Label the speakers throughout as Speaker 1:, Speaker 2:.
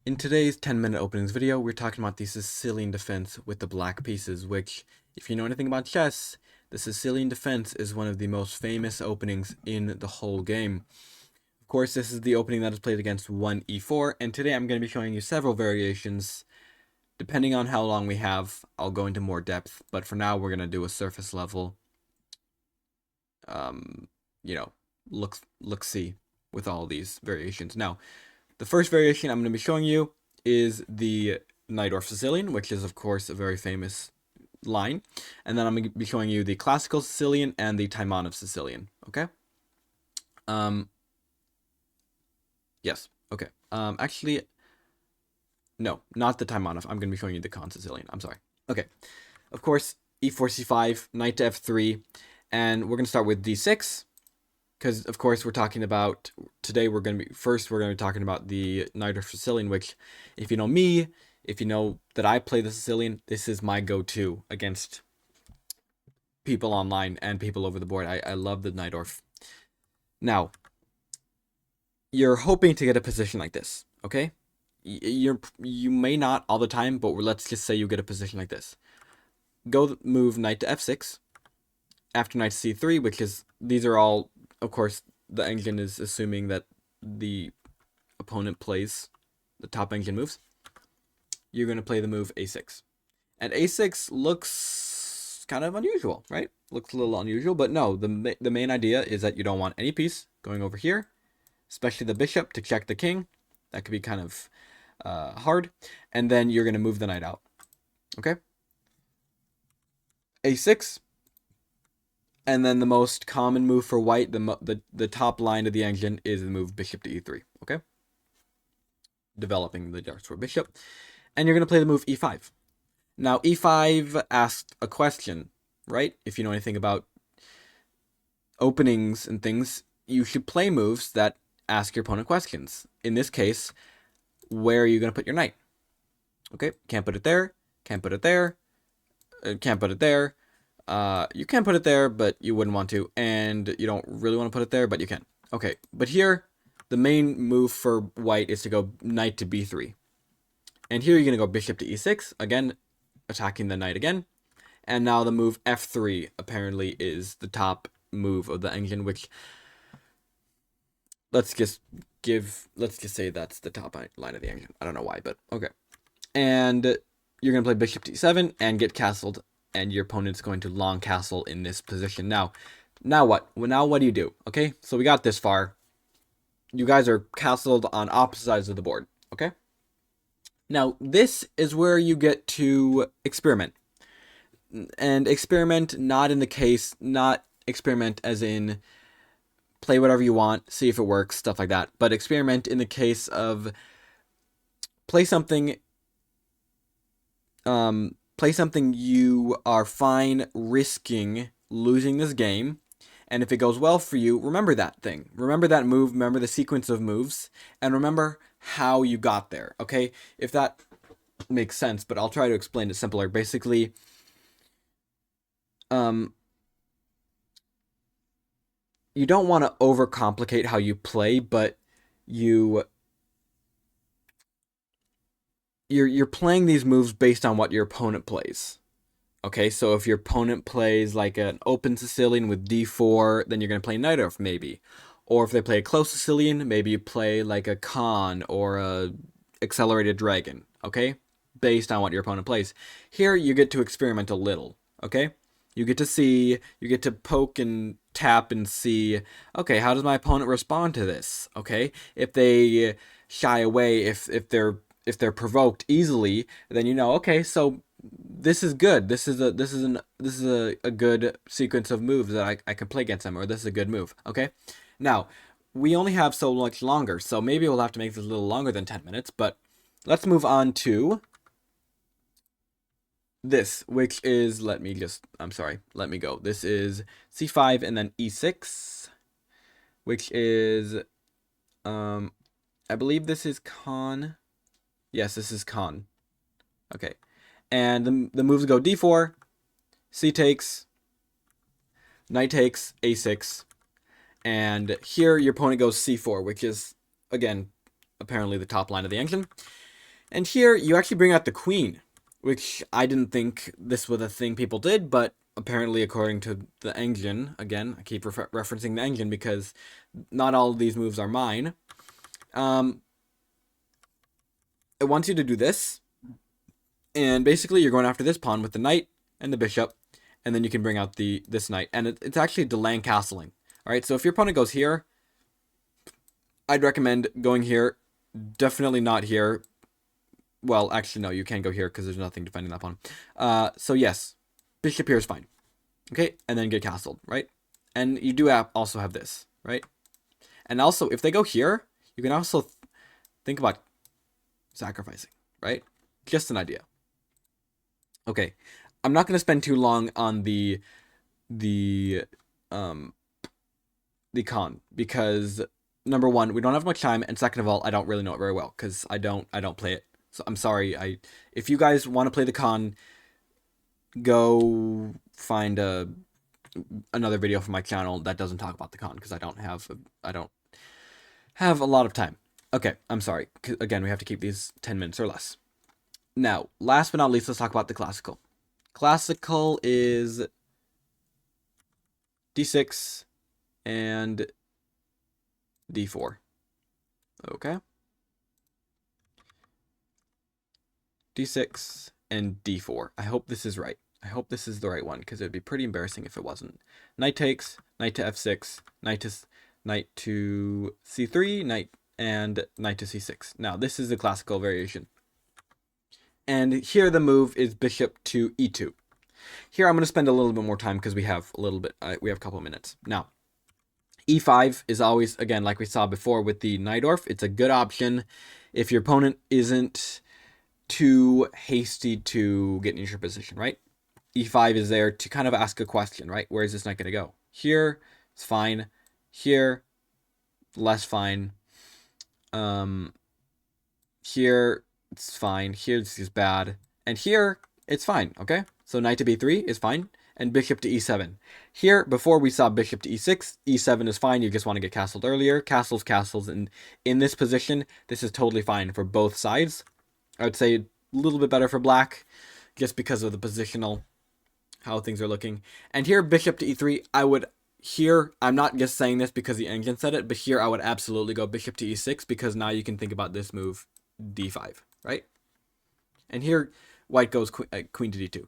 Speaker 1: In today's 10-minute openings video, we're talking about the Sicilian Defense with the black pieces, which, if you know anything about chess, the Sicilian Defense is one of the most famous openings in the whole game. Of course, this is the opening that is played against 1e4, and today I'm going to be showing you several variations. Depending on how long we have, I'll go into more depth, but for now we're going to do a surface level, you know, look-see with all these variations. Now, the first variation I'm going to be showing you is the Najdorf Sicilian, which is, of course, a very famous line. And then I'm going to be showing you the classical Sicilian and the Taimanov Sicilian. Okay? Yes. Okay. Actually, no, not the Taimanov. I'm going to be showing you the Khan Sicilian. I'm sorry. Okay. Of course, e4, c5, knight to f3, and we're going to start with d6. Because, of course, we're talking about, today we're going to be talking about the Najdorf Sicilian, which, if you know me, if you know that I play the Sicilian, this is my go-to against people online and people over the board. I love the Najdorf. Now, you're hoping to get a position like this, okay? You may not all the time, but let's just say you get a position like this. Go move knight to f6, after knight to c3, which is, these are all, of course, the engine is assuming that the opponent plays the top engine moves. You're going to play the move a6. And a6 looks kind of unusual, right? Looks a little unusual, but no, the main idea is that you don't want any piece going over here, especially the bishop, to check the king. That could be kind of hard. And then you're going to move the knight out. Okay? a6. And then the most common move for white, the top line of the engine, is the move bishop to e3, okay? Developing the darts for bishop. And you're going to play the move e5. Now, e5 asked a question, right? If you know anything about openings and things, you should play moves that ask your opponent questions. In this case, where are you going to put your knight? Okay, can't put it there, can't put it there, can't put it there. You can put it there, but you wouldn't want to, and you don't really want to put it there, but you can. Okay, but here, the main move for white is to go knight to b3. And here you're going to go bishop to e6, again, attacking the knight again. And now the move f3 apparently is the top move of the engine, which, let's just say that's the top line of the engine. I don't know why, but okay. And you're going to play bishop to e7 and get castled, and your opponent's going to long castle in this position. Now what? Well, now what do you do? Okay, so we got this far. You guys are castled on opposite sides of the board. Okay. Now this is where you get to experiment, and experiment not experiment as in play whatever you want, see if it works, stuff like that. But experiment in the case of play something you are fine risking losing this game, and if it goes well for you, remember that thing. Remember that move, remember the sequence of moves, and remember how you got there, okay? If that makes sense, but I'll try to explain it simpler. Basically, you don't want to overcomplicate how you play, but you're playing these moves based on what your opponent plays. Okay, so if your opponent plays like an open Sicilian with d4, then you're going to play Najdorf, maybe. Or if they play a close Sicilian, maybe you play like a Khan or a accelerated dragon, okay? Based on what your opponent plays. Here, you get to experiment a little, okay? You get to poke and tap and see, okay, how does my opponent respond to this, okay? If they shy away, if they're provoked easily, then you know, okay, so this is good. This is a good sequence of moves that I can play against them, or this is a good move. Okay, now we only have so much longer, so maybe we'll have to make this a little longer than 10 minutes. But let's move on to this, which is let me go. This is c5 and then e6, which is I believe this is Khan. Yes, this is Khan. Okay. And the moves go d4, c takes, knight takes, a6, and here your opponent goes c4, which is, again, apparently the top line of the engine. And here, you actually bring out the queen, which I didn't think this was a thing people did, but apparently according to the engine, again, I keep referencing the engine because not all of these moves are mine, it wants you to do this, and basically you're going after this pawn with the knight and the bishop, and then you can bring out this knight, and it's actually delaying castling. Alright, so if your opponent goes here, I'd recommend going here, definitely not here. Well, actually, no, you can't go here because there's nothing defending that pawn. So yes, bishop here is fine. Okay, and then get castled, right? And you do also have this, right? And also, if they go here, you can also think about sacrificing, right? Just an idea. Okay, I'm not going to spend too long on the con because number one, we don't have much time, and second of all, I don't really know it very well because I don't play it. So I'm sorry. If you guys want to play the con, go find another video from my channel that doesn't talk about the con because I don't have a lot of time. Okay, I'm sorry. Again, we have to keep these 10 minutes or less. Now, last but not least, let's talk about the classical. Classical is d6 and d4. Okay. d6 and d4. I hope this is right. I hope this is the right one because it would be pretty embarrassing if it wasn't. Knight takes, knight to f6, knight to c3, knight to c6. Now, this is the classical variation. And here the move is bishop to e2. Here I'm going to spend a little bit more time because we have a couple of minutes. Now, e5 is always, again, like we saw before with the Najdorf, it's a good option if your opponent isn't too hasty to get into your position, right? e5 is there to kind of ask a question, right? Where is this knight going to go? Here, it's fine. Here, less fine. Here, it's fine. Here, this is bad. And here, it's fine, okay? So knight to b3 is fine. And bishop to e7. Here, before we saw bishop to e6, e7 is fine. You just want to get castled earlier. Castles. And in this position, this is totally fine for both sides. I would say a little bit better for black, just because of the positional, how things are looking. And here, bishop to e3, I'm not just saying this because the engine said it, but here I would absolutely go bishop to e6 because now you can think about this move, d5, right? And here, white goes queen to d2.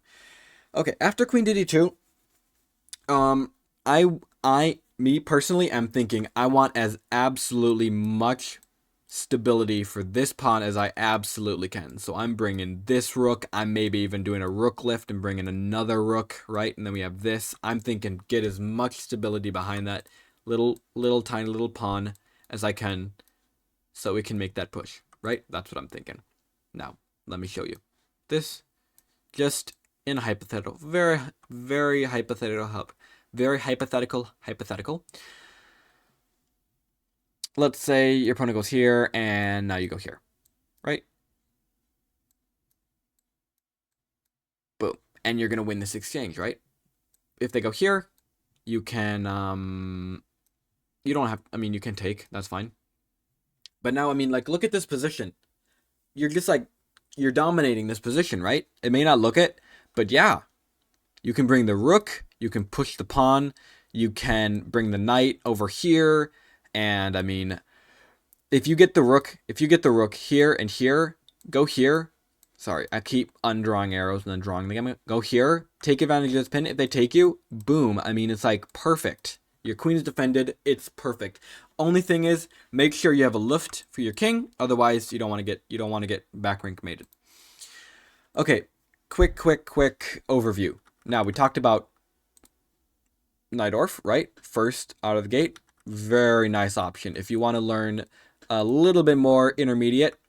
Speaker 1: Okay, after queen to d2, me personally am thinking I want as absolutely much stability for this pawn as I absolutely can. So I'm bringing this rook. I'm maybe even doing a rook lift and bringing another rook, right? And then we have this. I'm thinking get as much stability behind that little tiny little pawn as I can so we can make that push, right? That's what I'm thinking. Now, let me show you. This just in a hypothetical, very hypothetical. Let's say your opponent goes here, and now you go here, right? Boom. And you're going to win this exchange, right? If they go here, you can, you don't have, you can take, that's fine. But now, look at this position. You're just you're dominating this position, right? It may not look it, but yeah. You can bring the rook, you can push the pawn, you can bring the knight over here, and if you get the rook here and here, go here. Sorry, I keep undrawing arrows and then drawing them. Go here, take advantage of this pin. If they take you, boom. It's perfect. Your queen is defended. It's perfect. Only thing is, make sure you have a lift for your king. Otherwise, you don't want to get back rank mated. Okay, quick overview. Now we talked about Najdorf, right? First out of the gate. Very nice option if you want to learn a little bit more intermediate.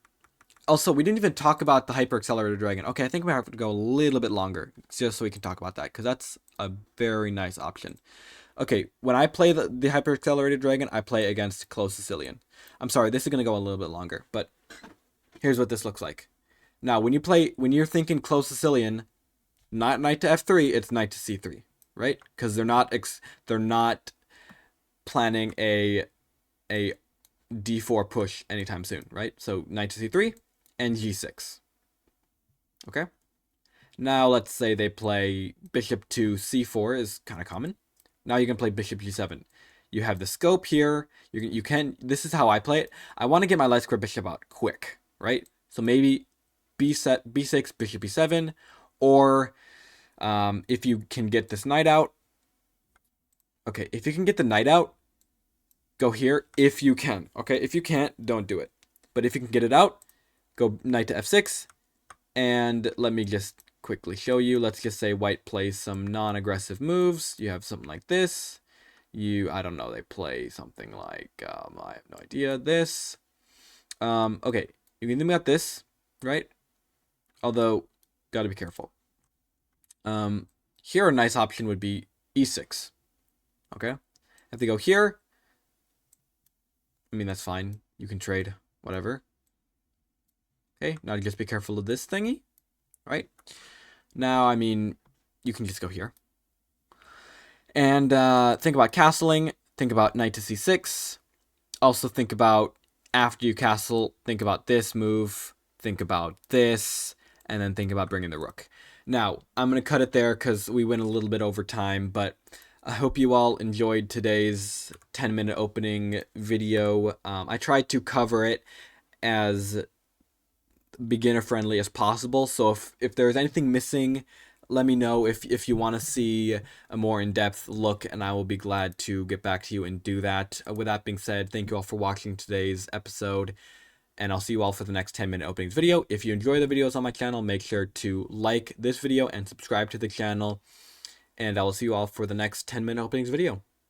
Speaker 1: Also, we didn't even talk about the hyper accelerated dragon. Okay, I think we have to go a little bit longer just so we can talk about that because that's a very nice option. Okay, when I play the hyper accelerated dragon, I play against close Sicilian. I'm sorry, this is going to go a little bit longer, but here's what this looks like. Now, when you're thinking close Sicilian, not knight to f3, it's knight to c3, right? Because they're not planning a d4 push anytime soon, right? So knight to c3, and g6. Okay? Now let's say they play bishop to c4 is kind of common. Now you can play bishop g7. You have the scope here. You can. This is how I play it. I want to get my light square bishop out quick, right? So maybe b6, bishop e7, or if you can get this knight out. Okay, if you can get the knight out, go here if you can. Okay, if you can't, don't do it. But if you can get it out, go knight to f6, and let me just quickly show you. Let's just say white plays some non-aggressive moves. You have something like this. I don't know, they play something like, I have no idea, this. Okay, you can think about this, right? Although, gotta be careful. Here a nice option would be e6. Okay? If they go here, I mean, that's fine. You can trade, whatever. Okay, now just be careful of this thingy, right? Now, I mean, you can just go here. And think about castling. Think about knight to c6. Also think about, after you castle, think about this move. Think about this. And then think about bringing the rook. Now, I'm going to cut it there because we went a little bit over time. But I hope you all enjoyed today's 10-minute opening video. I tried to cover it as beginner-friendly as possible. So if there's anything missing, let me know if you want to see a more in-depth look, and I will be glad to get back to you and do that. With that being said, thank you all for watching today's episode, and I'll see you all for the next 10-minute openings video. If you enjoy the videos on my channel, make sure to like this video and subscribe to the channel, and I will see you all for the next 10-minute openings video.